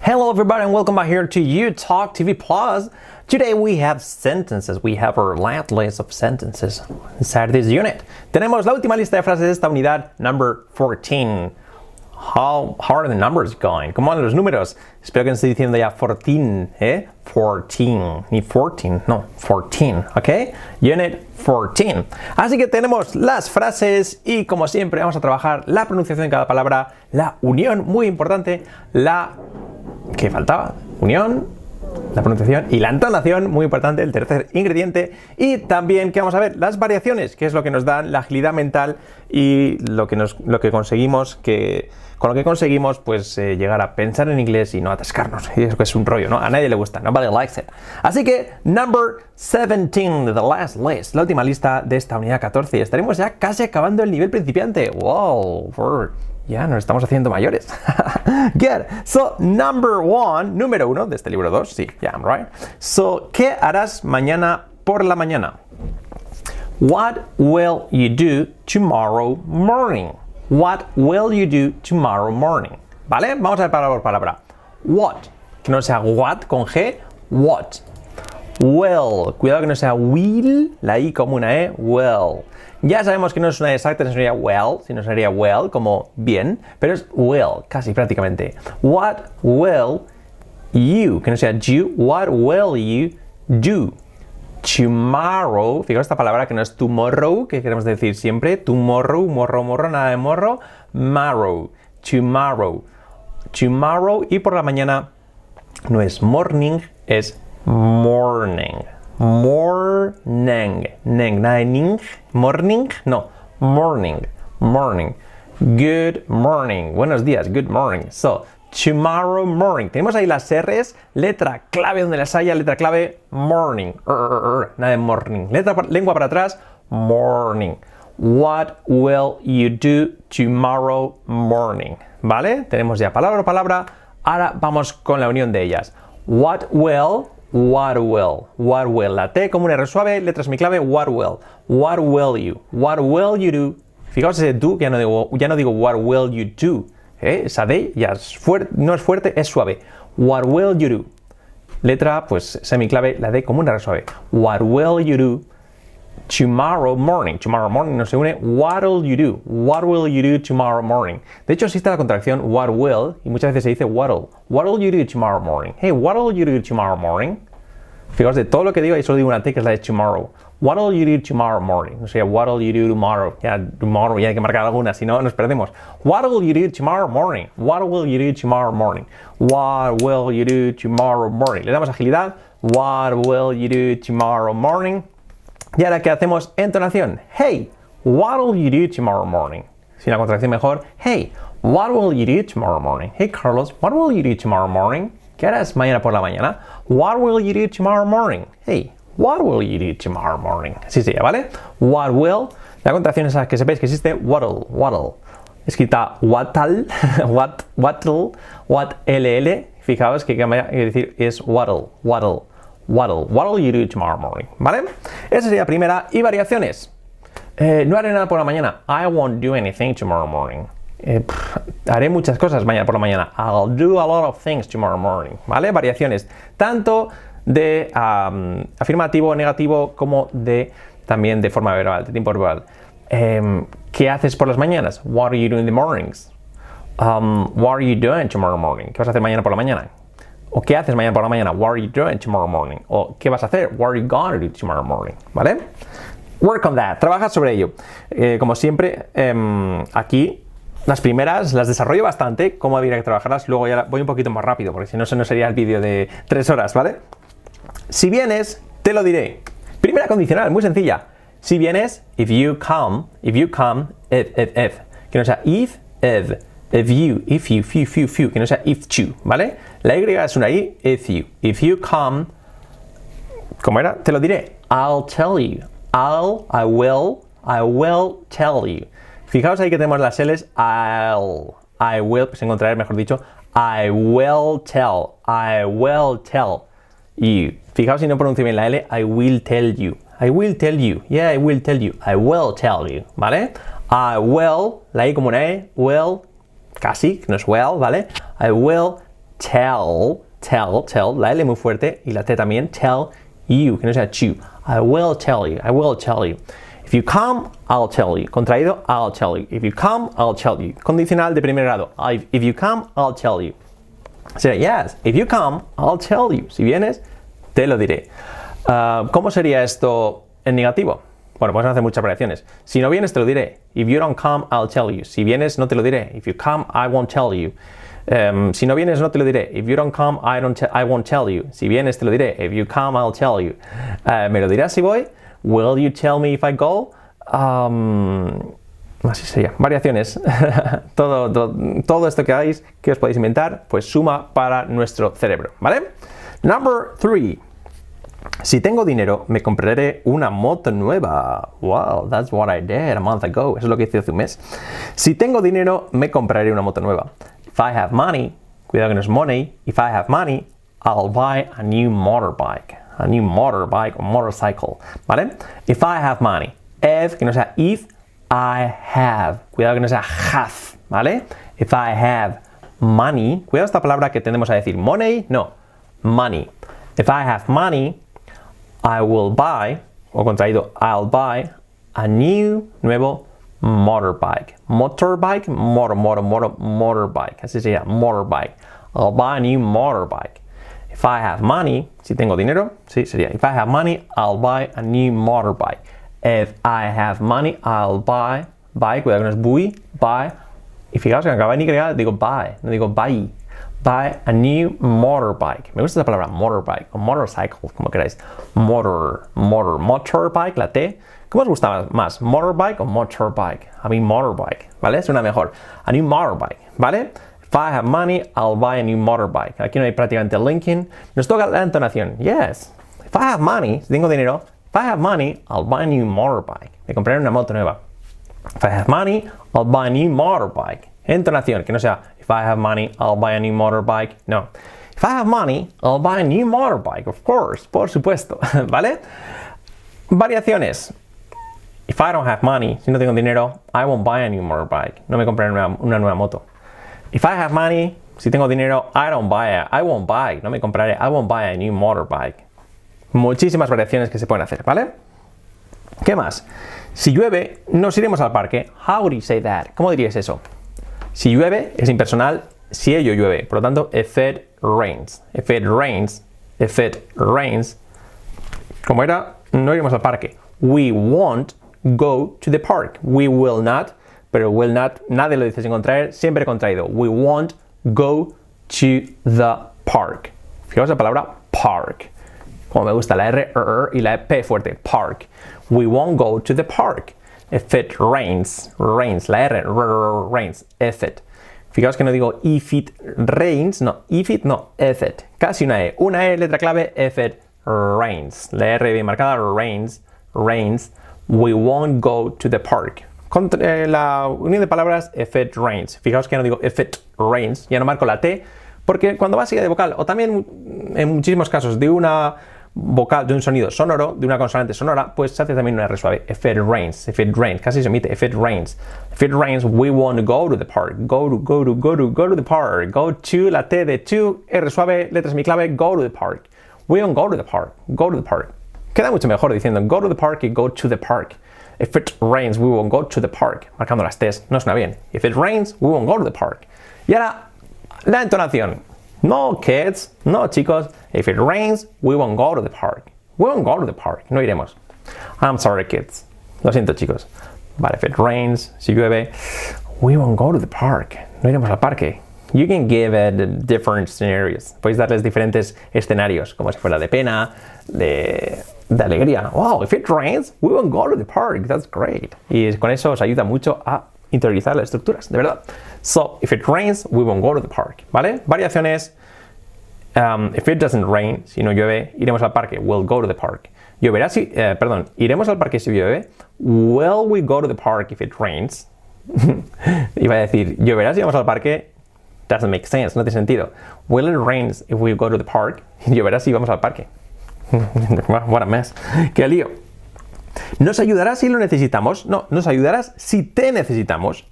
Hello everybody and welcome back here to You Talk TV Plus. Today we have sentences. We have our last list of sentences inside this unit. Tenemos la última lista de frases de esta unidad, number 14. How are the numbers going? ¿Cómo van los números? Espero que no esté diciendo ya 14, ¿eh? 14, ni 14, no, 14, ¿ok? Unit 14. Así que tenemos las frases y como siempre vamos a trabajar la pronunciación de cada palabra, la unión, muy importante, ¿qué faltaba? Unión, la pronunciación y la entonación, muy importante, el tercer ingrediente. Y también, ¿qué vamos a ver? Las variaciones, que es lo que nos dan la agilidad mental y lo que conseguimos con lo que conseguimos pues llegar a pensar en inglés y no atascarnos. Y eso que es un rollo, ¿no? A nadie le gusta, nobody likes it. Así que, number 17, the last list, la última lista de esta unidad 14. Estaremos ya casi acabando el nivel principiante. Wow, ya nos estamos haciendo mayores. Good. So, número uno de este libro 2. Sí, yeah, I'm right. So, ¿qué harás mañana por la mañana? What will you do tomorrow morning? What will you do tomorrow morning? ¿Vale? Vamos a ver palabra por palabra. What. Que no sea what con G. What. Will. Cuidado que no sea will, la I como una E. Will. Ya sabemos que no es una exacta, no sería well, sino sería well, como bien, pero es will, casi prácticamente. What will you, que no sea you, what will you do tomorrow? Fijaos esta palabra que no es tomorrow, que queremos decir siempre, tomorrow, morro, nada de morro, tomorrow, y por la mañana no es morning, es morning. Morning. Nada de ning. Morning. No. Morning. Good morning. Buenos días. Good morning. So, tomorrow morning. Tenemos ahí las R's. Letra clave donde las haya. Letra clave. Morning. Nada de morning. Lengua para atrás. Morning. What will you do tomorrow morning? ¿Vale? Tenemos ya palabra por palabra. Ahora vamos con la unión de ellas. What will. La T como una R suave, letra semiclave, what will. What will you do? Fijaos ese do, ya no digo what will you do. Esa D ya no es fuerte, es suave. What will you do? Letra, pues semiclave, la D como una R suave. What will you do tomorrow morning? Tomorrow morning no se une. What will you do? What will you do tomorrow morning? De hecho existe la contracción what will y muchas veces se dice what'll. What will you do tomorrow morning? Hey, what will you do tomorrow morning? Fijaos, de todo lo que digo, ahí solo digo una T que es la de tomorrow. What will you do tomorrow morning? No sé, what will you do tomorrow? Ya, tomorrow, ya hay que marcar alguna, si no nos perdemos. What will you do tomorrow morning? What will you do tomorrow morning? What will you do tomorrow morning? Le damos agilidad. What will you do tomorrow morning? Y ahora, ¿qué hacemos? Entonación. Hey, what will you do tomorrow morning? Sin la contracción mejor. Hey, what will you do tomorrow morning? Hey, Carlos, what will you do tomorrow morning? ¿Qué harás mañana por la mañana? What will you do tomorrow morning? Hey, what will you do tomorrow morning? Así sería, ¿vale? What will. La contracción es que sepáis que existe what'll. Escrita what'll, what'll. Fijaos que quiere decir es what'll. What will you do tomorrow morning? ¿Vale? Esa sería la primera. Y variaciones. No haré nada por la mañana. I won't do anything tomorrow morning. Haré muchas cosas mañana por la mañana. I'll do a lot of things tomorrow morning. ¿Vale? Variaciones. Tanto de afirmativo o negativo como también de forma verbal, de tiempo verbal. ¿Qué haces por las mañanas? What are you doing in the mornings? What are you doing tomorrow morning? ¿Qué vas a hacer mañana por la mañana? ¿O qué haces mañana por la mañana? What are you doing tomorrow morning? ¿O qué vas a hacer? What are you going to do tomorrow morning? ¿Vale? Work on that. Trabaja sobre ello. Como siempre, aquí las primeras las desarrollo bastante, cómo habría que trabajarlas. Luego ya voy un poquito más rápido, porque si no, se nos sería el vídeo de 3 horas, ¿vale? Si vienes, te lo diré. Primera condicional, muy sencilla. Si vienes, if you come, if. Que no sea if you, que no sea if you, ¿vale? La Y es una I, if you. If you come, ¿cómo era? Te lo diré. I'll tell you. I will tell you. Fijaos ahí que tenemos las L's. I will, pues encontraré, mejor dicho. I will tell you. Fijaos si no pronuncio bien la L. I will tell you. Yeah, I will tell you. I will tell you. ¿Vale? I will, la I como una E. Will, casi, no es well, ¿vale? I will tell, la L muy fuerte y la T también, tell you, que no sea you. I will tell you, I will tell you. If you come, I'll tell you. Contraído, I'll tell you. If you come, I'll tell you. Condicional de primer grado. If you come, I'll tell you. Sería, yes, if you come, I'll tell you. Si vienes, te lo diré. ¿Cómo sería esto en negativo? Bueno, podemos hacer muchas variaciones. Si no vienes, te lo diré. If you don't come, I'll tell you. Si vienes, no te lo diré. If you come, I won't tell you. Si no vienes, no te lo diré. If you don't come, I won't tell you. Si vienes, te lo diré. If you come, I'll tell you. ¿Me lo dirás si voy? Will you tell me if I go? Así sería. Variaciones. todo esto que hagáis, que os podéis inventar, pues suma para nuestro cerebro. ¿Vale? Number 3. Si tengo dinero, me compraré una moto nueva. Wow, that's what I did a month ago. Eso es lo que hice hace un mes. Si tengo dinero, me compraré una moto nueva. If I have money, cuidado que no es money. If I have money, I'll buy a new motorbike. A new motorbike or motorcycle. ¿Vale? If I have money. If, que no sea if, I have. Cuidado que no sea have. ¿Vale? If I have money. Cuidado esta palabra que tendemos a decir money. No. Money. If I have money, I will buy, o contraído, I'll buy a new, nuevo motorbike. Motorbike, motorbike. Así sería, motorbike. I'll buy a new motorbike. If I have money, si tengo dinero, sí, sería, if I have money, I'll buy a new motorbike. If I have money, I'll buy, cuidado que no es buy, y fijaos que acaba en Y, digo buy, no digo buy. Buy a new motorbike. Me gusta esa palabra, motorbike, o motorcycle, como queráis. Motorbike, la T. ¿Cómo os gusta más? ¿Motorbike o motorbike? A mí motorbike, ¿vale? Suena mejor. A new motorbike, ¿vale? If I have money, I'll buy a new motorbike. Aquí no hay prácticamente linking. Nos toca la entonación. Yes. If I have money, si tengo dinero, if I have money, I'll buy a new motorbike. Me compraré una moto nueva. If I have money, I'll buy a new motorbike. Entonación, que no sea if I have money, I'll buy a new motorbike. No. If I have money, I'll buy a new motorbike. Of course, por supuesto. ¿Vale? Variaciones. If I don't have money, si no tengo dinero, I won't buy a new motorbike. No me compraré una nueva moto. If I have money, si tengo dinero, I won't buy. No me compraré, I won't buy a new motorbike. Muchísimas variaciones que se pueden hacer, ¿vale? ¿Qué más? Si llueve, nos iremos al parque. How would you say that? ¿Cómo dirías eso? Si llueve, es impersonal, si ello llueve. Por lo tanto, if it rains. If it rains. If it rains. Como era, no iremos al parque. We won't go to the park. We will not. Pero will not, nadie lo dice sin contraer, siempre contraído. We won't go to the park. Fijaos la palabra park. Como me gusta la R y la P fuerte. Park. We won't go to the park. If it rains, la R, rains, if it. Fijaos que no digo if it rains, no, if it, no, if it. Casi una E. Una E, letra clave, if it rains. La R bien marcada, rains. We won't go to the park. La unión de palabras, if it rains. Fijaos que no digo if it rains, ya no marco la T, porque cuando va seguida de vocal, o también en muchísimos casos de una vocal, de un sonido sonoro, de una consonante sonora, pues se hace también una R suave. If it rains, casi se omite. If it rains, we won't go to the park. Go to the park. Go to, la T de to, R suave, letra semiclave, go to the park. We won't go to the park. Go to the park. Queda mucho mejor diciendo go to the park y go to the park. If it rains, we won't go to the park. Marcando las T's, no suena bien. If it rains, we won't go to the park. Y ahora, la entonación. No, kids, no, chicos. If it rains, we won't go to the park. We won't go to the park. No iremos. I'm sorry, kids. Lo siento, chicos. But if it rains, si llueve, we won't go to the park. No iremos al parque. You can give it different scenarios. Podéis darles diferentes escenarios, como si fuera de pena, de alegría. Wow, if it rains, we won't go to the park. That's great. Y con eso os ayuda mucho a interiorizar las estructuras, de verdad. So, if it rains, we won't go to the park. ¿Vale? Variaciones. If it doesn't rain, si no llueve, iremos al parque. We'll go to the park. Lloverá si, iremos al parque si llueve. Will we go to the park if it rains? Iba a decir, lloverá si vamos al parque. Doesn't make sense, no tiene sentido. Will it rain if we go to the park? Lloverá si vamos al parque. What a mess. Qué lío. ¿Nos ayudarás si lo necesitamos? No, nos ayudarás si te necesitamos.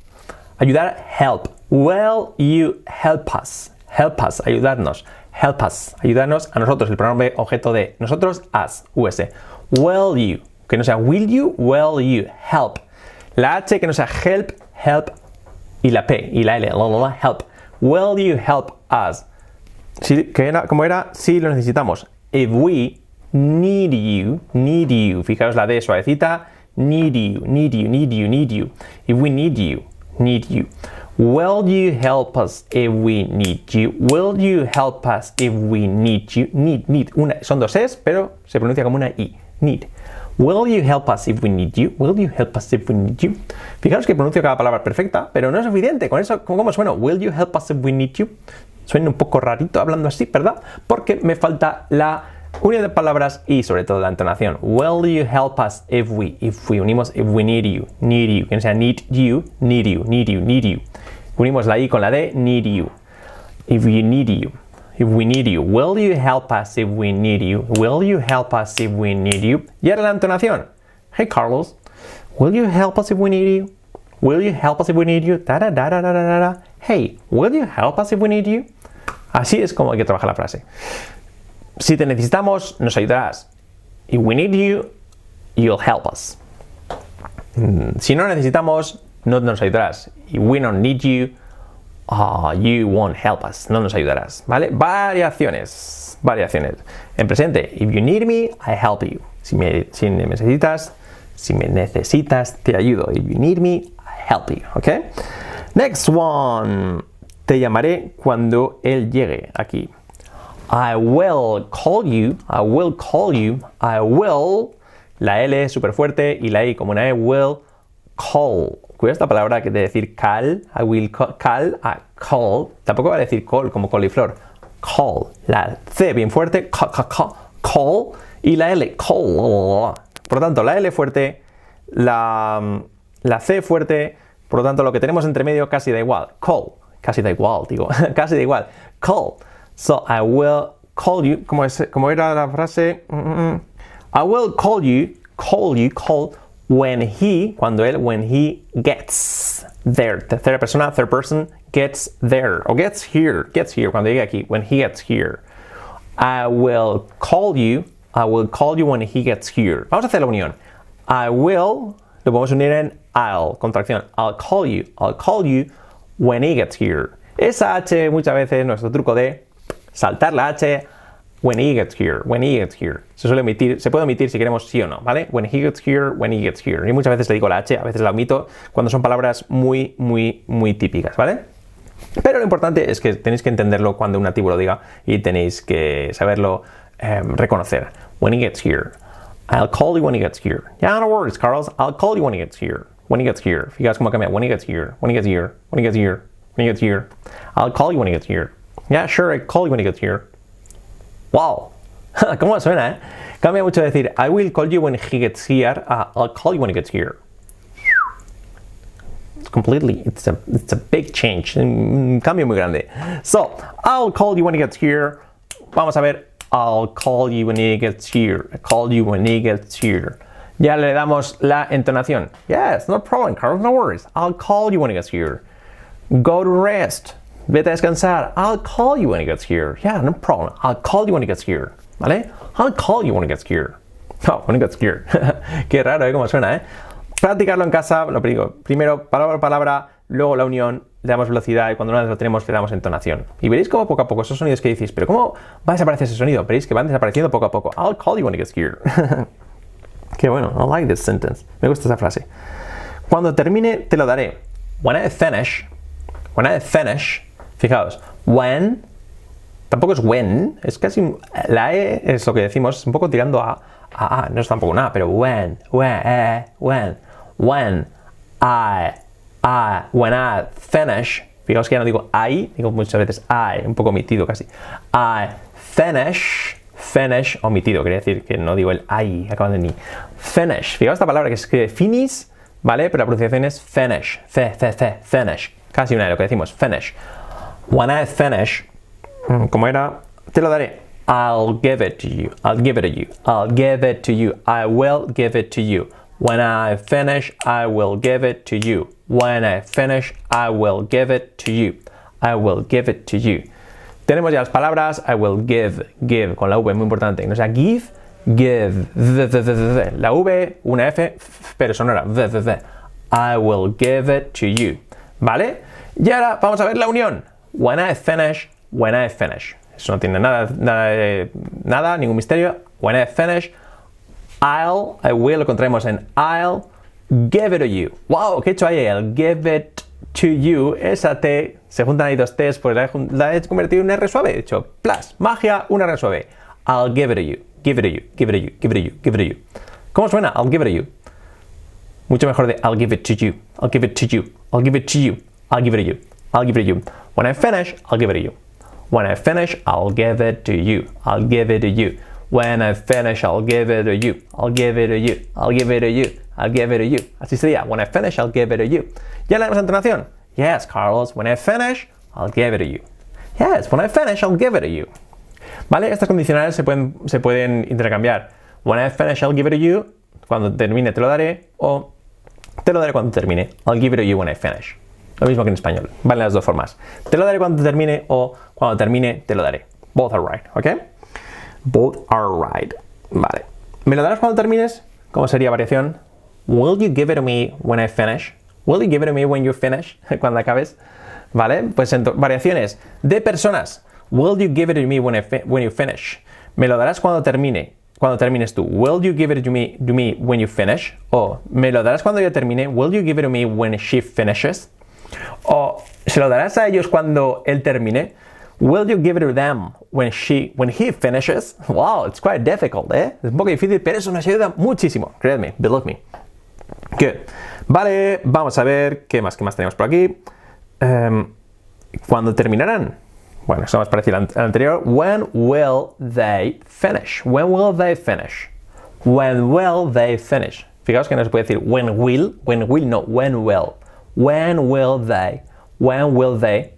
Ayudar, help. Will you help us? help us, ayudarnos. Help us, ayudarnos a nosotros, el pronombre objeto de nosotros, us, us. Will you, que no sea will you, help. La H que no sea help, help, y la P, y la L, help. Will you help us? ¿Cómo era? Si lo necesitamos. If we need you. Fijaos la D suavecita. Need you. If we need you. Will you help us if we need you? Will you help us if we need you? Need. Son dos Es, pero se pronuncia como una I. Need. Will you help us if we need you? Will you help us if we need you? Fijaos que pronuncio cada palabra perfecta, pero no es suficiente. Con eso, ¿cómo suena? Will you help us if we need you? Suena un poco rarito hablando así, ¿verdad? Porque me falta la unión de palabras y sobre todo la entonación. Will you help us if we unimos if we need you, que no sea need you. Unimos la I con la D, need you. If we need you. Will you help us if we need you? Will you help us if we need you? Y ahora la entonación. Hey Carlos, will you help us if we need you? Will you help us if we need you? Hey, will you help us if we need you? Así es como hay que trabajar la frase. Si te necesitamos, nos ayudarás. If we need you, you'll help us. Si no necesitamos, no nos ayudarás. If we don't need you, you won't help us. No nos ayudarás. ¿Vale? Variaciones. En presente, if you need me, I help you. Si me necesitas, te ayudo. If you need me, I help you. ¿Ok? Next one. Te llamaré cuando él llegue aquí. I will call you. La L es súper fuerte y la I como una E, will call. Cuidado esta palabra que de decir call. I will call. Call. Tampoco va a decir call como coliflor. Call. La C bien fuerte. Call. Y la L. Call. Por lo tanto, la L fuerte. La C fuerte. Por lo tanto, lo que tenemos entre medio casi da igual. Call. Casi da igual. Call. So, I will call you. ¿Cómo era la frase? I will call you when he gets there. Tercera persona, third person, gets there. O gets here, cuando llegue aquí. When he gets here. I will call you when he gets here. Vamos a hacer la unión. I will, lo podemos unir en I'll, contracción. I'll call you when he gets here. Esa H muchas veces nuestro truco de saltar la H. When he gets here. Se puede omitir si queremos sí o no, ¿vale? When he gets here. Y muchas veces le digo la H, a veces la omito cuando son palabras muy típicas, ¿vale? Pero lo importante es que tenéis que entenderlo cuando un nativo lo diga y tenéis que saberlo reconocer. When he gets here. I'll call you when he gets here. Yeah, no worries, Carlos. I'll call you when he gets here. Fijaos cómo cambia. When he gets here. I'll call you when he gets here. Yeah, sure, I'll call you when he gets here. Wow, ¿cómo suena, eh? Cambia mucho decir I will call you when he gets here. I'll call you when he gets here. It's a big change. Un cambio muy grande. So, I'll call you when he gets here. Vamos a ver. I'll call you when he gets here. Ya le damos la entonación. Yes, no problem, Carlos, no worries. I'll call you when he gets here. Go to rest. Vete a descansar. I'll call you when he gets here. Yeah, no problem. I'll call you when he gets here. ¿Vale? I'll call you when he gets here. Oh, when he gets here. Qué raro, ¿eh? Cómo suena, ¿eh? Practicarlo en casa, lo digo. Primero, palabra por palabra, luego la unión, le damos velocidad y cuando una vez lo tenemos, le damos entonación. Y veréis cómo poco a poco esos sonidos que decís, pero ¿cómo va a desaparecer ese sonido? Veréis que van desapareciendo poco a poco. I'll call you when he gets here. Qué bueno. I like this sentence. Me gusta esa frase. Cuando termine, te lo daré. When I finish. Fijaos, when, tampoco es when, es casi, la E es lo que decimos, es un poco tirando a, no es tampoco nada, pero when I finish, fijaos que ya no digo I, digo muchas veces I, un poco omitido casi, I finish, omitido, quiere decir que no digo el I, acabando en I, finish, fijaos esta palabra que se escribe finis, ¿vale? Pero la pronunciación es finish, finish, casi una de lo que decimos, finish. When I finish, ¿cómo era? Te lo daré. I'll give it to you. I will give it to you. When I finish, I will give it to you. Tenemos ya las palabras I will give, con la V, muy importante. No sea give, give. La V, una F, pero sonora. I will give it to you. ¿Vale? Y ahora vamos a ver la unión. When I finish. Eso no tiene nada, ningún misterio. When I finish, I will, lo contraemos en I'll give it to you. Wow, ¿qué he hecho ahí? I'll give it to you. Esa T, se juntan ahí dos T's, pues la he convertido en un R suave. He hecho, plus, magia, un R suave. I'll give it to you. Give it to you. Give it to you. Give it to you. Give it to you. ¿Cómo suena? I'll give it to you. Mucho mejor de I'll give it to you. I'll give it to you. I'll give it to you. I'll give it to you. I'll give it to you. When I finish, I'll give it to you. When I finish, I'll give it to you. I'll give it to you. When I finish, I'll give it to you. I'll give it to you. I'll give it to you. I'll give it to you. Así sería. When I finish, I'll give it to you. ¿Ya leemos la entonación? Yes, Carlos. When I finish, I'll give it to you. Yes, when I finish, I'll give it to you. ¿Vale? Estas condicionales se pueden intercambiar. When I finish, I'll give it to you. Cuando termine, te lo daré. O te lo daré cuando termine. I'll give it to you when I finish. Lo mismo que en español. Vale las dos formas. Te lo daré cuando termine o cuando termine, te lo daré. Both are right, ¿ok? Both are right. Vale. ¿Me lo darás cuando termines? ¿Cómo sería variación? Will you give it to me when I finish? Will you give it to me when you finish? Cuando acabes. ¿Vale? Pues variaciones de personas. Will you give it to me when you finish? ¿Me lo darás cuando termine? Cuando termines tú. Will you give it to me when you finish? O ¿me lo darás cuando yo termine? Will you give it to me when she finishes? O ¿se lo darás a ellos cuando él termine? Will you give it to them when he finishes? Wow, it's quite difficult, ¿eh? Es un poco difícil, pero eso nos ayuda muchísimo. Créanme, believe me. Good. Vale, vamos a ver qué más tenemos por aquí. ¿Cuándo terminarán? Bueno, eso más parecido al anterior. When will they finish? When will they finish? When will they finish? Fijaos que no se puede decir when will, no, when will. When will they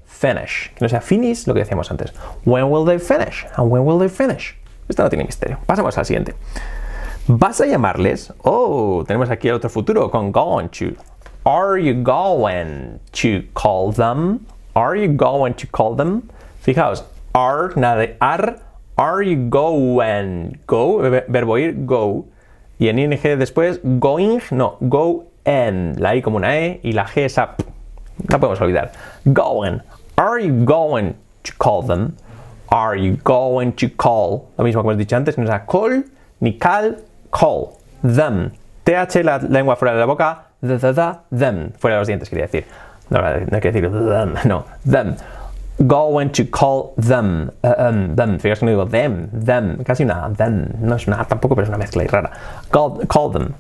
finish? Que no sea finish, lo que decíamos antes. When will they finish? And when will they finish? Esto no tiene misterio. Pasamos al siguiente. ¿Vas a llamarles? Oh, tenemos aquí el otro futuro con going to. Are you going to call them? Are you going to call them? Fijaos, are, nada de are you going? Go, verbo ir, go. Y en ing después, going, no, go en. La I como una E y la G esa, no podemos olvidar. Going. Are you going to call them? Are you going to call? Lo mismo que hemos dicho antes, no es call, ni call, call. Them. TH, la lengua fuera de la boca, them. Fuera de los dientes, quería decir. No, no hay que decir them, no, them. Going to call them. Fíjate que no digo them. Casi una them. No es una tampoco, pero es una mezcla y rara. Call them.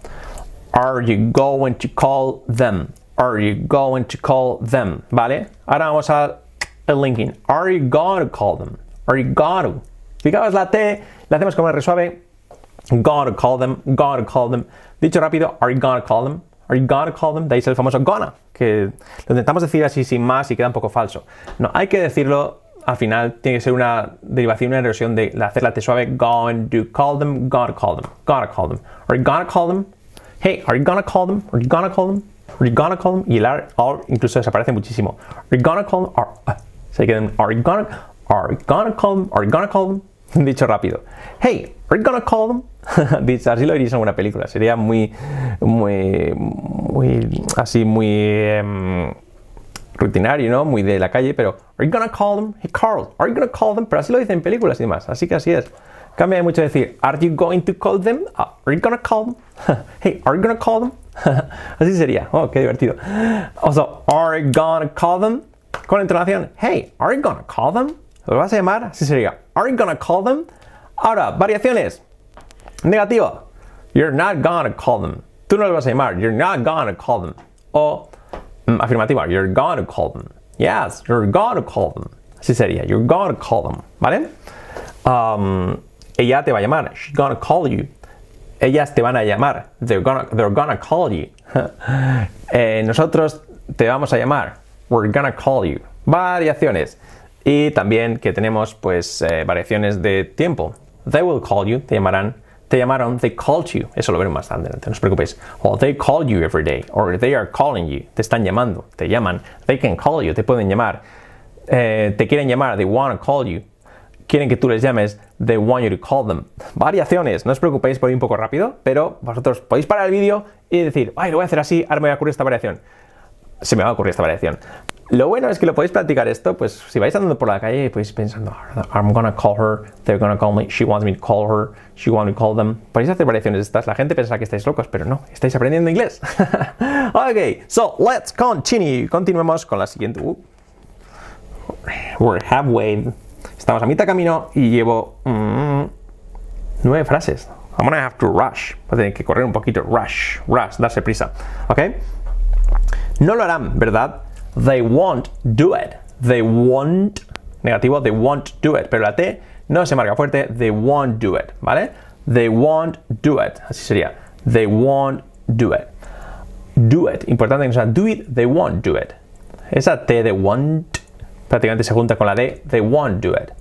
Are you going to call them? Are you going to call them? ¿Vale? Ahora vamos al linking. Are you going to call them? Are you going to? Fijaos la T, la hacemos como R suave. Going to call them. Going to call them. Dicho rápido, are you going to call them? Are you gonna call them? De ahí es el famoso gonna, que lo intentamos decir así sin más y queda un poco falso. No, hay que decirlo al final, tiene que ser una derivación, una erosión de hacer la T suave. Going to call them, gonna call them, gonna call them. Are you gonna call them? Hey, are you gonna call them? Are you gonna call them? Are you gonna call them? Y el R incluso desaparece muchísimo. Are you gonna call them? Se quedan, are you gonna call them? Are you gonna call them? Dicho rápido. Hey, are you gonna call them? Dicho, así lo dirías en alguna película. Sería muy rutinario, ¿no? Muy de la calle, pero are you gonna call them? Hey, Carl, are you gonna call them? Pero así lo dicen en películas y demás. Así que así es. Cambia mucho decir, are you going to call them? Are you gonna call them? Hey, are you gonna call them? Así sería. Oh, qué divertido. Also, are you gonna call them? Con entonación, hey, are you gonna call them? ¿Lo vas a llamar? Así sería. Are you gonna call them? Ahora, variaciones. Negativo. You're not gonna call them. Tú no lo vas a llamar. You're not gonna call them. O afirmativa. You're gonna call them. Yes, you're gonna call them. Así sería. You're gonna call them. ¿Vale? Ella te va a llamar. She's gonna call you. Ellas te van a llamar. They're gonna call you. Nosotros te vamos a llamar. We're gonna call you. Variaciones. Y también que tenemos pues variaciones de tiempo. They will call you, te llamarán. Te llamaron, they called you. Eso lo veremos más adelante, no os preocupéis. O they call you every day. Or they are calling you. Te están llamando, te llaman. They can call you, te pueden llamar. te quieren llamar, they want to call you. Quieren que tú les llames, they want you to call them. Variaciones, no os preocupéis por ir un poco rápido, pero vosotros podéis parar el vídeo y decir, ay, lo voy a hacer así, ahora me va a ocurrir esta variación. Se me va a ocurrir esta variación. Lo bueno es que lo podéis practicar esto, pues si vais andando por la calle y podéis pensando, I'm gonna call her, they're gonna call me, she wants me to call her, she wants me to call them. Podéis hacer variaciones estas, la gente pensará que estáis locos, pero no, estáis aprendiendo inglés. Ok, so let's continue. Continuemos con la siguiente. We're halfway. Estamos a mitad camino y llevo 9 frases. I'm gonna have to rush. Voy a tener que correr un poquito. Rush, darse prisa. ¿Ok? No lo harán, ¿verdad? They won't do it. They won't. Negativo, they won't do it. Pero la T no se marca fuerte. They won't do it. ¿Vale? They won't do it. Así sería. They won't do it. Do it. Importante que no sea do it. They won't do it. Esa T de won't prácticamente se junta con la D, they won't do it.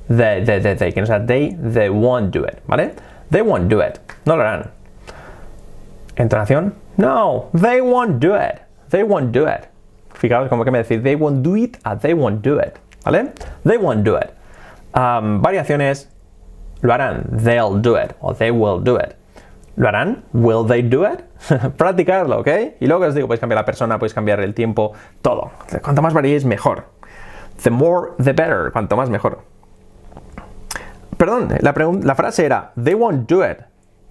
They, que no sea they won't do it, ¿vale? They won't do it, no lo harán. Entonación, no, they won't do it, they won't do it. Fijaos como que me decís, they won't do it a they won't do it, ¿vale? They won't do it. Variaciones, lo harán, they'll do it, o they will do it. ¿Lo harán? Will they do it? Practicarlo, ¿ok? Y luego os digo, podéis cambiar la persona, podéis cambiar el tiempo, todo. Cuanto más variéis, mejor. The more, the better. Cuanto más, mejor. Perdón, la frase era they won't do it,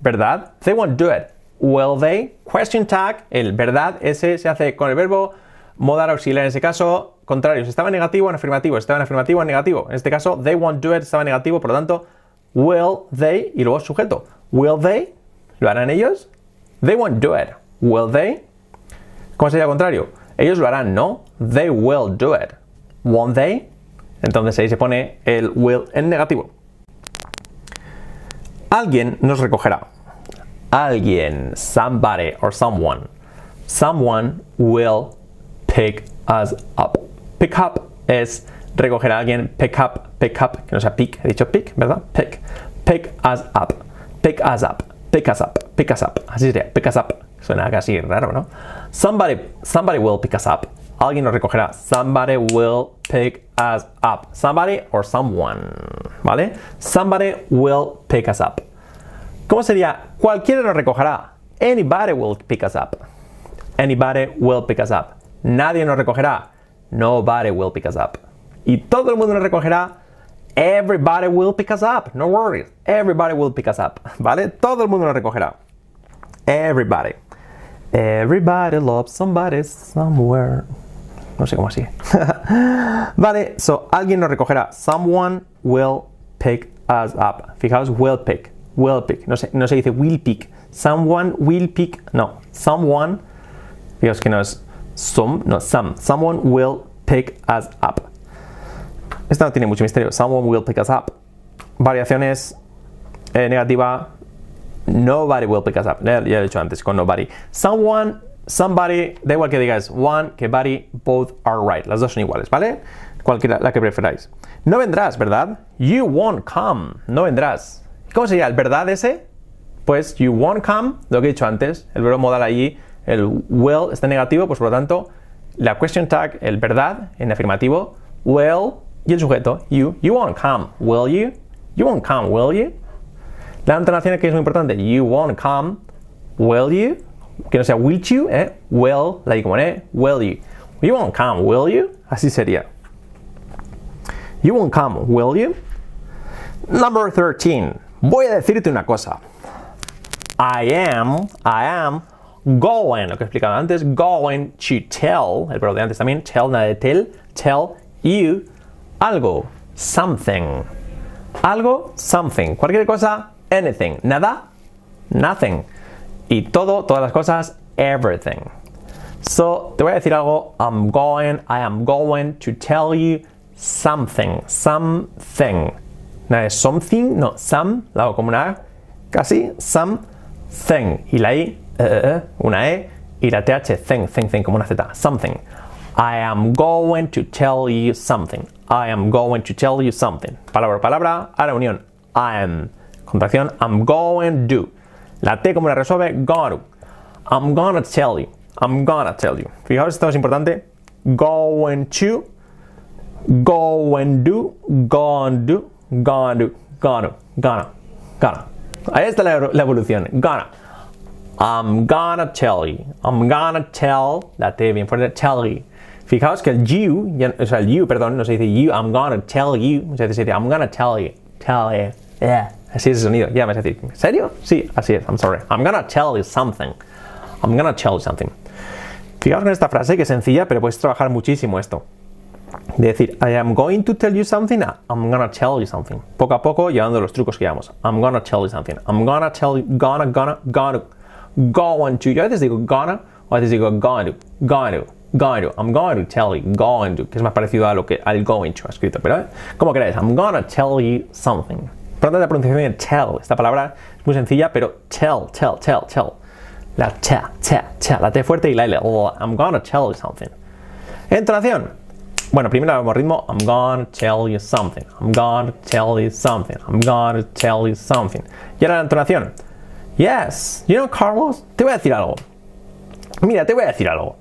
¿verdad? They won't do it. Will they? Question tag, el verdad, ese se hace con el verbo modal auxiliar. En ese caso, contrario, si estaba en negativo, en afirmativo. Si estaba en afirmativo, en negativo. En este caso, they won't do it estaba en negativo, por lo tanto, will they, y luego sujeto. Will they? ¿Lo harán ellos? They won't do it. Will they? ¿Cómo sería el contrario? Ellos lo harán, ¿no? They will do it. Won't they? Entonces ahí se pone el will en negativo. Alguien nos recogerá. Alguien, somebody or someone. Someone will pick us up. Pick up es recoger a alguien. Pick up, que no sea pick. He dicho pick, ¿verdad? Pick. Pick us up. Pick us up. Pick us up. Pick us up. Así sería. Pick us up. Suena casi raro, ¿no? Somebody will pick us up. Alguien nos recogerá. Somebody will pick us up. Somebody or someone. ¿Vale? Somebody will pick us up. ¿Cómo sería? Cualquiera nos recogerá. Anybody will pick us up. Anybody will pick us up. Nadie nos recogerá. Nobody will pick us up. Y todo el mundo nos recogerá. Everybody will pick us up. No worries. Everybody will pick us up. ¿Vale? Todo el mundo nos recogerá. Everybody. Everybody loves somebody somewhere. No sé cómo así. Vale, so alguien nos recogerá. Someone will pick us up. Fijaos, will pick. Will pick. No se dice will pick. Someone will pick. No, someone. Fijaos que no es some, no, some. Someone will pick us up. Esto no tiene mucho misterio. Someone will pick us up. Variaciones negativa. Nobody will pick us up. Ya lo he dicho antes con nobody. Someone, somebody, da igual que digáis one, que body, both are right. Las dos son iguales, ¿vale? Cualquiera, la que preferáis. No vendrás, ¿verdad? You won't come. No vendrás. ¿Cómo sería el verdad ese? Pues you won't come, lo que he dicho antes. El verbo modal allí, el will está negativo, pues por lo tanto, la question tag, el verdad, en afirmativo, will, y el sujeto, you won't come, will you? You won't come, will you? La entonación aquí es muy importante. You won't come, will you? Que no sea will you, will, la I como will you? You won't come, will you? Así sería. You won't come, will you? Number 13. Voy a decirte una cosa. I am going, lo que he explicado antes, going to tell, el verbo de antes también, tell, nada de tell you algo, something. Algo, something. Cualquier cosa, anything. Nada, nothing. Y todo, todas las cosas, everything. So, te voy a decir algo. I am going to tell you something. Something. Nada de something, no, some, la hago como una A, casi, something. Y la I, una E, y la TH, thing, como una Z. Something. I am going to tell you something. I am going to tell you something. Palabra por palabra, a la unión. I am. Contracción, I'm going to. La T como la resuelve, going to. I'm gonna tell you. I'm gonna tell you. Fijaos, esto es importante. Going to. Go and do, gonna do, gonna do, gonna. Ahí está la evolución. Gonna. I'm gonna tell you. I'm gonna tell. La T bien fuerte. Tell you. Fijaos que el you, o sea, el you, perdón, no se dice you. I'm gonna tell you. Se dice I'm gonna tell you. Tell you. Yeah. Así es el sonido. Ya me vas a decir, ¿en serio? Sí, así es. I'm sorry. I'm gonna tell you something. I'm gonna tell you something. Fijaos en esta frase que es sencilla, pero puedes trabajar muchísimo esto. De decir, I am going to tell you something, I'm gonna tell you something. Poco a poco, llevando los trucos que llevamos. I'm gonna tell you something. I'm gonna tell you, gonna, going to. Yo a veces digo gonna, o a veces digo going to. I'm going to tell you, going to, que es más parecido a lo que al going to escrito, pero como queráis, I'm gonna tell you something. Por lo tanto, la pronunciación de tell, esta palabra es muy sencilla, pero tell. La t, la T fuerte y la L. I'm gonna tell you something. Entonación. Bueno, primero hagamos ritmo. I'm gonna tell you something. I'm gonna tell you something. I'm gonna tell you something. Y ahora la entonación. Yes, you know, Carlos, te voy a decir algo. Mira, te voy a decir algo.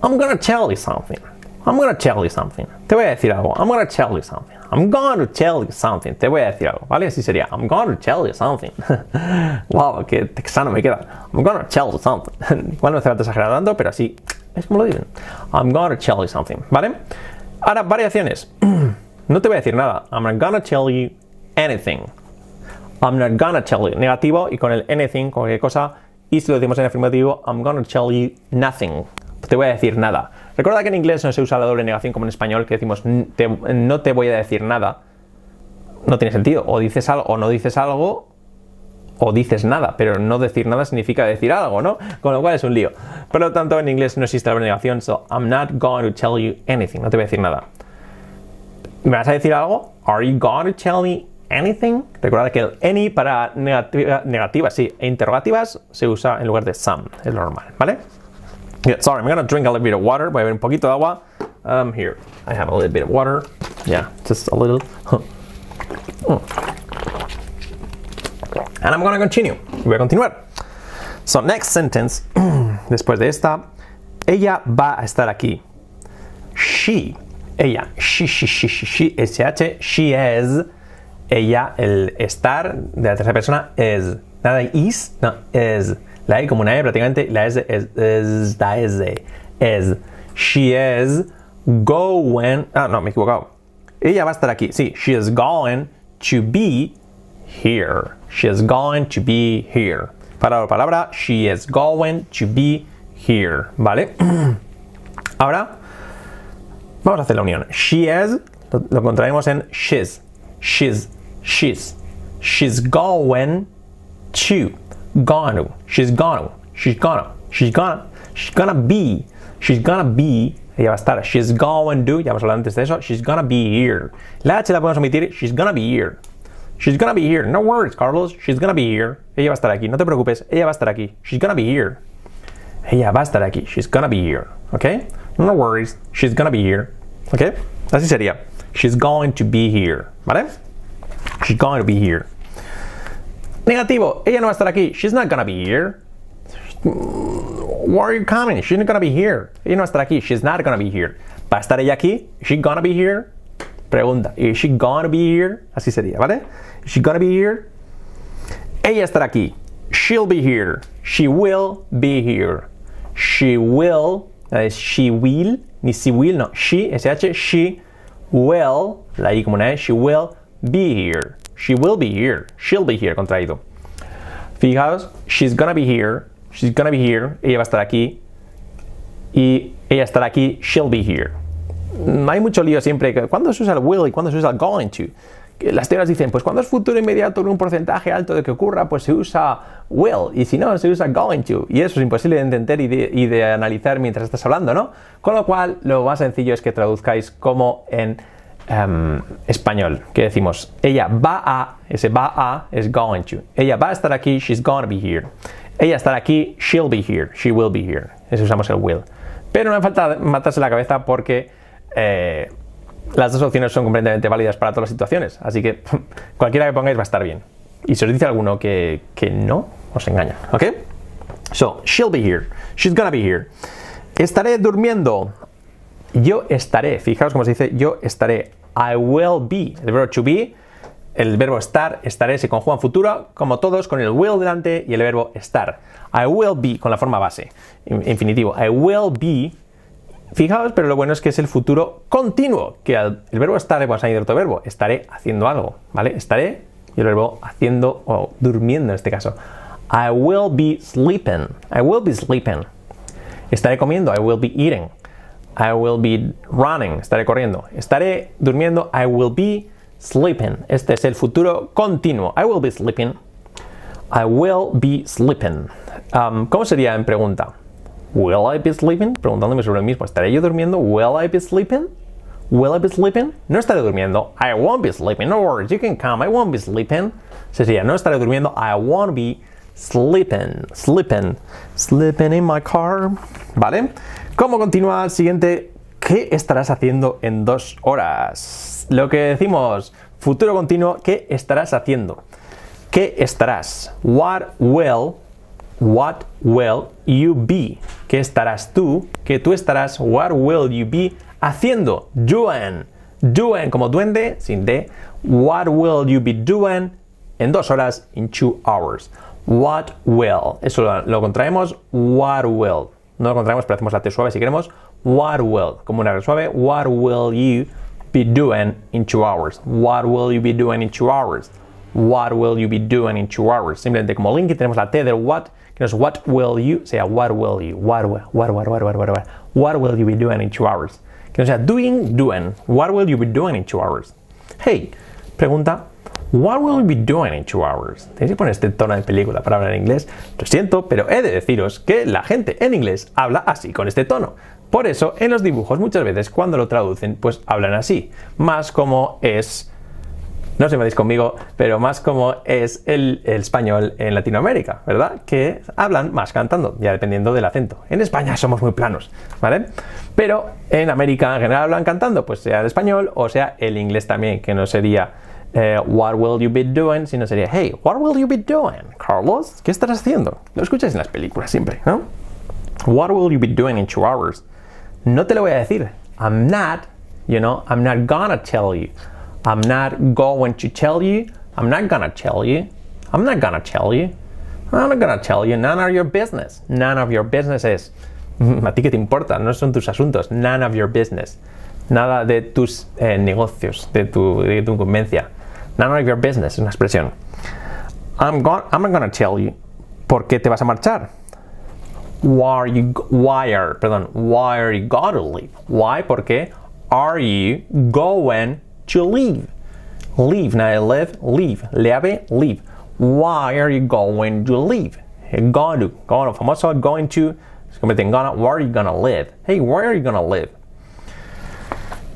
I'm gonna tell you something. I'm gonna tell you something. Te voy a decir algo. I'm gonna tell you something. I'm gonna tell you something. Te voy a decir algo, ¿vale? Así sería. I'm gonna tell you something. Wow, qué texano me queda. I'm gonna tell you something. Igual no hace falta exagerar tanto, pero así es como lo dicen. I'm gonna tell you something, ¿vale? Ahora, variaciones. No te voy a decir nada. I'm not gonna tell you anything. I'm not gonna tell you. Negativo y con el anything, cualquier cosa. Y si lo decimos en afirmativo, I'm gonna tell you nothing. Te voy a decir nada. Recuerda que en inglés no se usa la doble negación como en español, que decimos no te voy a decir nada. No tiene sentido. O dices algo o no dices algo, o dices nada. Pero no decir nada significa decir algo, ¿no? Con lo cual es un lío. Por lo tanto, en inglés no existe la doble negación. So, I'm not going to tell you anything. No te voy a decir nada. ¿Me vas a decir algo? Are you going to tell me anything? Recuerda que el any para negativas, sí, e interrogativas se usa en lugar de some. Es lo normal, ¿vale? Yeah, sorry, I'm gonna drink a little bit of water. Voy a beber un poquito de agua. Here, I have a little bit of water. Yeah, just a little. And I'm gonna continue. Voy a continuar. So, next sentence. Después de esta, ella va a estar aquí. She, ella, she, SH, she is. Ella, el estar de la tercera persona, is. Nada de is, no, is. La E como una E prácticamente, la S es la S. Es. She is going. Ah, no, me he equivocado. Ella va a estar aquí. Sí, she is going to be here. She is going to be here. Palabra, she is going to be here. ¿Vale? Ahora, vamos a hacer la unión. She is, lo contraemos en she's. She's going to. She's gonna be, ella va a estar, she's going to, ya hemos hablado antes de eso, she's gonna be here. La H la podemos omitir, she's gonna be here. She's gonna be here, no worries, Carlos, she's gonna be here. Ella va a estar aquí, no te preocupes, ella va a estar aquí, she's gonna be here. Ella va a estar aquí, she's gonna be here, ¿ok? No worries, she's gonna be here, ¿ok? Así sería, she's going to be here, ¿vale? She's going to be here. Negativo, ella no va a estar aquí. She's not gonna be here. Where are you coming? She's not gonna be here. Ella no va a estar aquí. She's not gonna be here. ¿Va a estar ella aquí? Is she gonna be here? Pregunta, is she gonna be here? Así sería, ¿vale? Is she gonna be here? Ella estará aquí. She'll be here. She will be here. She will, she will, ni she will, no. She, SH, she will, la I como una E, she will be here. She will be here. She'll be here, contraído. Fijaos, she's gonna be here. She's gonna be here. Ella va a estar aquí. Y ella estará aquí. She'll be here. Hay mucho lío siempre. ¿Cuándo se usa el will y cuándo se usa el going to? Las teorías dicen, pues cuando es futuro inmediato en un porcentaje alto de que ocurra, pues se usa will. Y si no, se usa going to. Y eso es imposible de entender y de analizar mientras estás hablando, ¿no? Con lo cual, lo más sencillo es que traduzcáis como en español, que decimos, ella va a, ese va a es going to. Ella va a estar aquí, she's gonna be here. Ella estará aquí, she'll be here, she will be here. Eso usamos el will. Pero no me falta matarse la cabeza porque las dos opciones son completamente válidas para todas las situaciones. Así que cualquiera que pongáis va a estar bien. Y si os dice alguno que no, os engaña. ¿Ok? So, she'll be here. She's gonna be here. Estaré durmiendo. Yo estaré. Fijaos cómo se dice yo estaré. I will be. El verbo to be, el verbo estar, estaré se conjuga en futuro, como todos, con el will delante y el verbo estar. I will be con la forma base, infinitivo. I will be. Fijaos, pero lo bueno es que es el futuro continuo, que el verbo estar vamos a añadir otro verbo. Estaré haciendo algo, ¿vale? Estaré y el verbo haciendo o durmiendo en este caso. I will be sleeping. I will be sleeping. Estaré comiendo. I will be eating. I will be running. Estaré corriendo. Estaré durmiendo. I will be sleeping. Este es el futuro continuo. I will be sleeping. I will be sleeping. ¿Cómo sería en pregunta? Will I be sleeping? Preguntándome sobre el mismo. ¿Estaré yo durmiendo? Will I be sleeping? Will I be sleeping? No estaré durmiendo. I won't be sleeping. No worries, you can come. I won't be sleeping. Sería, no estaré durmiendo. I won't be sleeping. Sleeping. Sleeping in my car. ¿Vale? ¿Cómo continúa el siguiente? ¿Qué estarás haciendo en 2 horas? Lo que decimos, futuro continuo, ¿qué estarás haciendo? ¿Qué estarás? What will you be? ¿Qué estarás tú? ¿Qué tú estarás? What will you be haciendo? Doing. Doing como duende, sin D. What will you be doing en 2 horas? In 2 hours. What will. Eso lo contraemos. What will. No lo contraemos, pero hacemos la T suave si queremos. What will. Como una R suave. What will you be doing in 2 hours? What will you be doing in 2 hours? What will you be doing in 2 hours? Simplemente como link tenemos la T del what, que no es what will you, sea what will you, what will you be doing in 2 hours? Que no sea doing, what will you be doing in 2 hours? Hey, pregunta, what will you be doing in 2 hours? Tenéis que poner este tono de película para hablar en inglés. Lo siento, pero he de deciros que la gente en inglés habla así, con este tono. Por eso, en los dibujos muchas veces cuando lo traducen, pues hablan así, más como es... No se metéis conmigo, pero más como es el español en Latinoamérica, ¿verdad? Que hablan más cantando, ya dependiendo del acento. En España somos muy planos, ¿vale? Pero en América en general hablan cantando, pues sea el español o sea el inglés también, que no sería what will you be doing, sino sería hey, what will you be doing, Carlos? ¿Qué estás haciendo? Lo escucháis en las películas siempre, ¿no? What will you be doing in 2 hours? No te lo voy a decir. I'm not gonna tell you. I'm not going to tell you. I'm not gonna tell you. I'm not gonna tell you. I'm not gonna tell you. None of your business. None of your business es. ¿A ti qué te importa? No son tus asuntos. None of your business. Nada de tus negocios, de tu incumbencia. None of your business es una expresión. I'm not gonna tell you. ¿Por qué te vas a marchar? Why are you going to leave? Why? ¿Por qué? Are you going to leave? Leave, nada de live, leave. Leave. Why are you going to leave? Going to, famoso going to, se convierte en gonna. Where are you gonna live? Hey, where are you gonna live?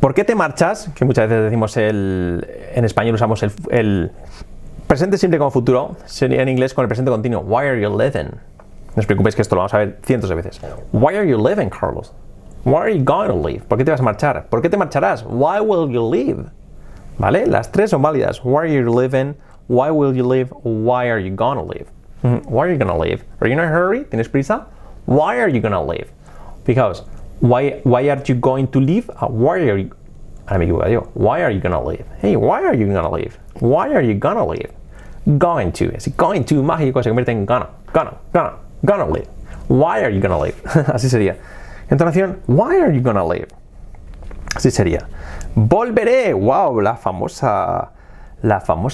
¿Por qué te marchas? Que muchas veces decimos en español usamos el presente simple como futuro, sería en inglés con el presente continuo. Why are you living? No os preocupéis que esto lo vamos a ver cientos de veces. Why are you living, Carlos? Why are you going to leave? ¿Por qué te vas a marchar? ¿Por qué te marcharás? Why will you leave? ¿Vale? Las tres son válidas. Why are you living? Why will you leave? Why are you going to leave? Why are you going to leave? Are you in a hurry? ¿Tienes prisa? Why are you going to leave? Because why are you going to leave? Why are you... Ahora me equivoco yo. Why are you going to leave? Hey, why are you going to leave? Why are you going to leave? Going to. Así, going to mágico se convierte en gonna leave. Why are you going to leave? Así sería. Entonación, why are you going to leave? Así sería. Volveré. Wow, la famosa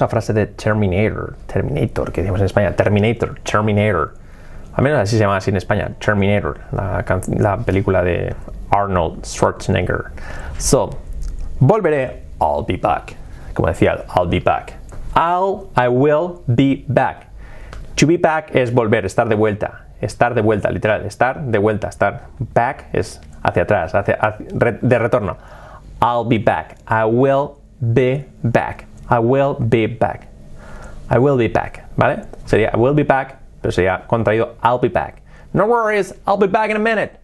frase de Terminator, que decimos en España, Terminator. Al menos así se llama así en España, Terminator, la película de Arnold Schwarzenegger. So, volveré, I'll be back. Como decía, I'll be back. I will be back. To be back es volver, estar de vuelta, literal, estar de vuelta, estar. Back es hacia atrás, de retorno. I'll be back. I will be back. I will be back. I will be back, ¿vale? Sería I will be back, pero sería contraído I'll be back. No worries, I'll be back in a minute.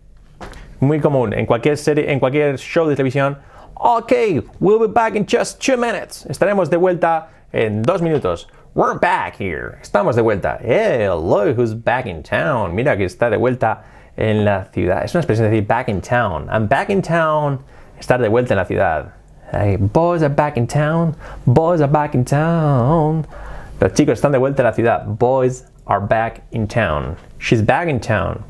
Muy común en cualquier serie, en cualquier show de televisión. Okay, we'll be back in just 2 minutes. Estaremos de vuelta en 2 minutos. We're back here. Estamos de vuelta. Hey, look who's back in town. Mira que está de vuelta en la ciudad. Es una expresión de decir back in town. I'm back in town. Estar de vuelta en la ciudad. Hey, boys are back in town. Boys are back in town. Los chicos están de vuelta en la ciudad. Boys are back in town. She's back in town.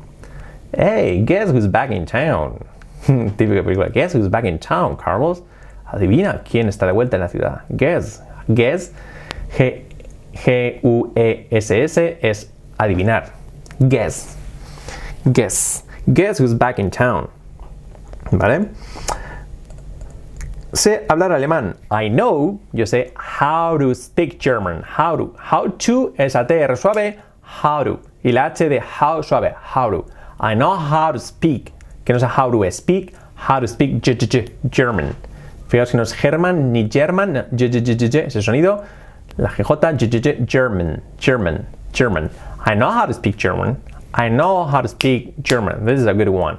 Hey, guess who's back in town? Típica película. Guess who's back in town, Carlos? Adivina quién está de vuelta en la ciudad. Guess. Guess. G-U-E-S-S es adivinar. Guess. Guess. Guess who's back in town. ¿Vale? Sé hablar alemán. I know. Yo sé how to speak German. How to. How to es a TR suave. How to. Y la H de how suave. How to. I know how to speak. Que no es how to speak. How to speak German. Fijaos que no es German ni German. No, ese sonido. La GJ. German. German. German. I know how to speak German. I know how to speak German. This is a good one.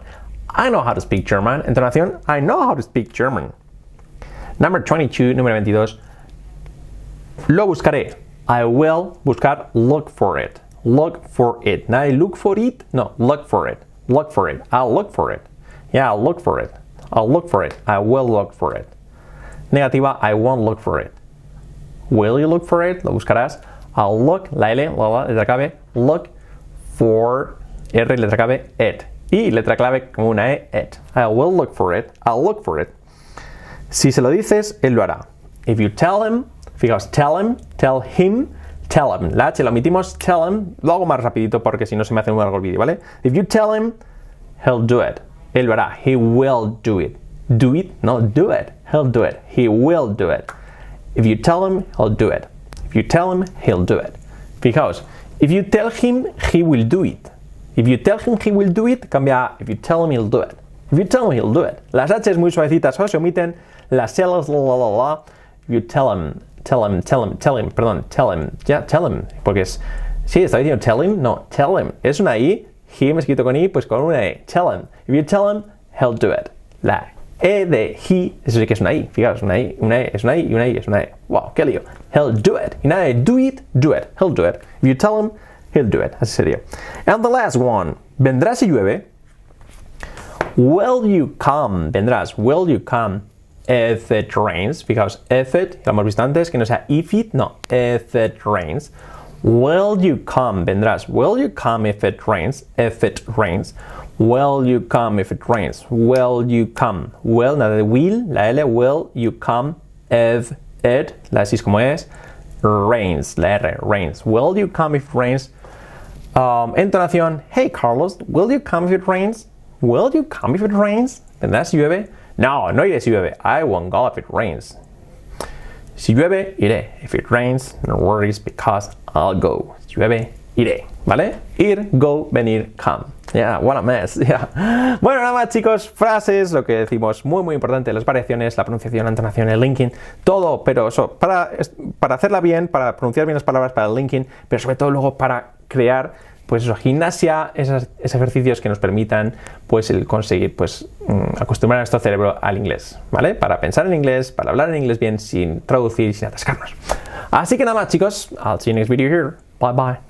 I know how to speak German. Entonación. I know how to speak German. Number 22, número 22. Lo buscaré. I will buscar. Look for it. Look for it. Nada de look for it. No, look for it. Look for it. I'll look for it. Yeah, I'll look for it. I'll look for it. I will look for it. Negativa, I won't look for it. Will you look for it? Lo buscarás. I'll look, la L, letra clave, look for, R, letra clave, it. Y letra clave como una E, it. I will look for it. I'll look for it. Si se lo dices, él lo hará. If you tell him, fijaos, tell him, tell him, tell him. La H la omitimos, tell him. Lo hago más rapidito porque si no se me hace muy largo el vídeo, ¿vale? If you tell him, he'll do it. Él lo hará. He will do it. Do it? No, do it. He'll do it. He will do it. If you tell him, he'll do it. If you tell him, he'll do it. Fijaos, if you tell him, he will do it. If you tell him he will do it, cambia if you tell him he'll do it. If you tell him he'll do it. Las H's muy suavecitas se omiten. Las L's, la. If you tell him, perdón, tell him. Ya, tell him. Porque es, sí, está diciendo tell him, no, tell him. Es una I, him escrito con I, pues con una E. Tell him. If you tell him, he'll do it. La E de he, eso sí que es una I. Fijaos, una I, una E, es una I y una I es una E. Wow, qué lío. He'll do it. Y nada de do it, do it. He'll do it. If you tell him, he'll do it. Así sería. And the last one. Vendrás si llueve. Will you come? Vendrás. Will you come if it rains? Fijaos, if it, lo hemos visto antes, que no sea if it, no. If it rains. Will you come? Vendrás. Will you come if it rains? If it rains. Will you come if it rains? Will you come? Will, nada de will, la L, will you come if it, la S como es, rains, la R, rains. Will you come if it rains? Entonación, hey Carlos, will you come if it rains? Will you come if it rains? ¿Vendrás si llueve? No, no iré si llueve. I won't go if it rains. Si llueve, iré. If it rains, no worries because I'll go. Si llueve, iré. ¿Vale? Ir, go, venir, come. Yeah, what a mess. Yeah. Bueno, nada más chicos, frases, lo que decimos, muy importante, las variaciones, la pronunciación, la entonación, el linking, todo, pero eso, para hacerla bien, para pronunciar bien las palabras, para el linking, pero sobre todo luego para crear, pues eso, gimnasia, esos ejercicios que nos permitan, pues el conseguir, pues acostumbrar a nuestro cerebro al inglés, ¿vale? Para pensar en inglés, para hablar en inglés bien, sin traducir y sin atascarnos. Así que nada más chicos, I'll see you next video here. Bye bye.